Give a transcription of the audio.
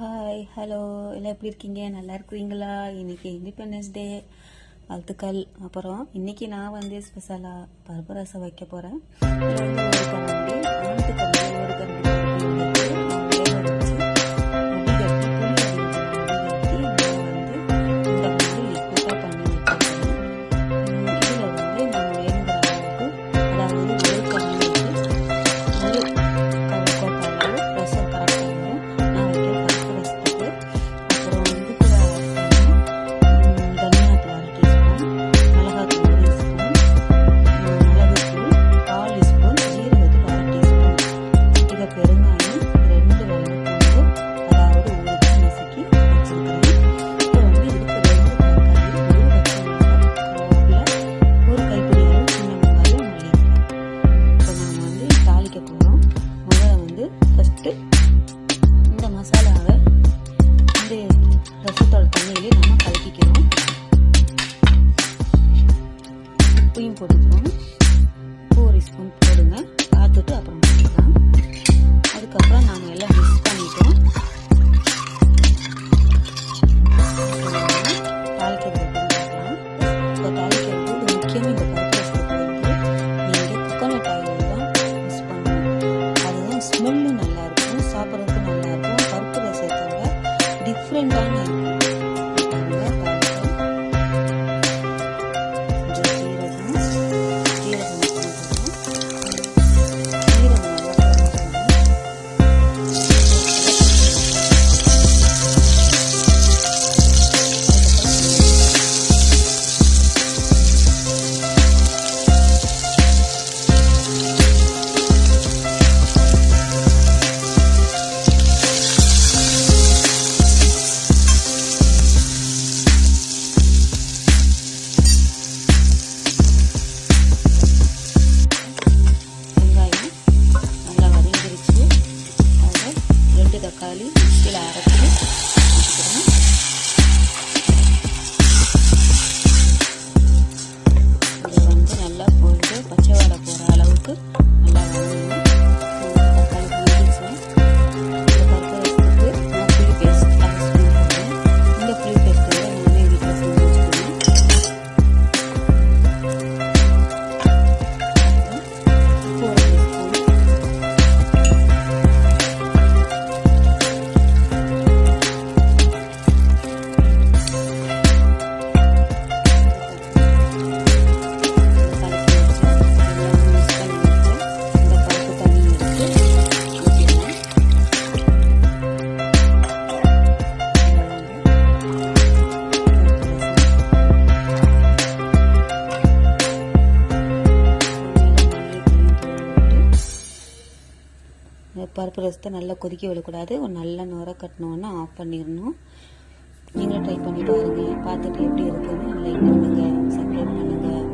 Hi hello எல்லாம் எப்படி இருக்கீங்க? நல்லா இருக்கிறீங்களா? இன்னைக்கு இண்டிபெண்டன்ஸ் டே வாழ்த்துக்கள். அப்புறம் இன்னைக்கு நான் வந்து ஸ்பெஷலாக பருப்பு ரசம் வைக்க போகிறேன். ஒரு கரண்டி ஆட்டுக்கறி ஒரு கரண்டி பருப்பு எடுத்து நான் வேக வச்சு வடிகட்டி புளி வடிகட்டி நான் வந்து இந்த மாதிரி லிக்விட்டாக பண்ணி வச்சுருக்கேன். இதில் வந்து நம்ம வேணுங்கிற அளவுக்கு, அதாவது ஒரு கரண்டிக்கு ஒரு கோட்டை அளவு ரசம் கரெக்டாக வரும். நான் வைக்கிற பருப்பு ரசத்துக்கு. அப்புறம் இது கூட தனியாத்தூள் 1/2 டீஸ்பூன், மிளகாத்தூள் 1 ஸ்பூன், மிளகுத்தூள் 1/4 ஸ்பூன், ஜீரகத்தூள் 1/2 டீஸ்பூன், இதை பெருங்காயம் 2 வெள்ளைப்பூண்டு, அதாவது உரிச்சு நசுக்கி வச்சுருக்கிறேன். இப்போ வந்து இதுக்கு 2 தக்காளி, 1 பச்சை மிளகாய், கருவேப்பிலை, ஒரு கைப்பிடி அளவு சின்ன வெங்காயம், மல்லித்தழை. இப்போ நம்ம வந்து தாளிக்க போகிறோம். முதல்ல வந்து ஃபஸ்ட்டு இந்த மசாலாவை இந்த ரசத்தோட தண்ணியிலே நம்ம கலக்கிக்கிறோம். உப்பையும் போட்டுக்கிறோம். உப்பு 1 ஸ்பூன் போடுங்க, பார்த்துட்டு அப்புறம் போட்டுக்கலாம். அதுக்கப்புறம் நாங்கள் எல்லாம் மிக்ஸ் பண்ணிட்டோம். தாளிக்கிறது எப்படின்னு பார்க்கலாம். இப்போ தாளிக்கிறது இது முக்கியமாக இந்த பருப்பு ரசத்துக்கு வந்து நீங்கள் கோகோனட் ஆயில் தான் யூஸ் பண்ணணும். அதுதான் ஸ்மெல்லும் நல்லாயிருக்கும், சாப்பிட்றதுக்கும் நல்லாயிருக்கும். பருப்பு ரசத்தோட டிஃப்ரெண்ட்டான இருக்கும். தக்காளி மிக்சியில் அரைச்சி வச்சுக்கிறோம். இதை வந்து நல்லா போட்டு பச்சை வாடை போகிற அளவுக்கு நல்லா வதங்கணும். தக்காளி புளிச்சு இந்த பருப்பு ரசத்துக்கு நான் புளி பேஸ்ட் 1/2 ஸ்பூன் போடுறேன். இந்த புளி பேஸ்ட் வந்து நானே வீட்டில் செஞ்சு வச்சுக்கிறேன். உப்பு 1 ஸ்பூன், பருப்பு ரசத்தை நல்லா கொதிக்க விடக்கூடாது. ஒரு நல்ல நுர கட்டினோன்னா ஆஃப் பண்ணிடணும். நீங்களும் ட்ரை பண்ணி பாருங்கள். பார்த்துட்டு எப்படி இருக்குன்னு லைக் பண்ணுங்கள், சப்ஸ்கிரைப் பண்ணுங்கள்.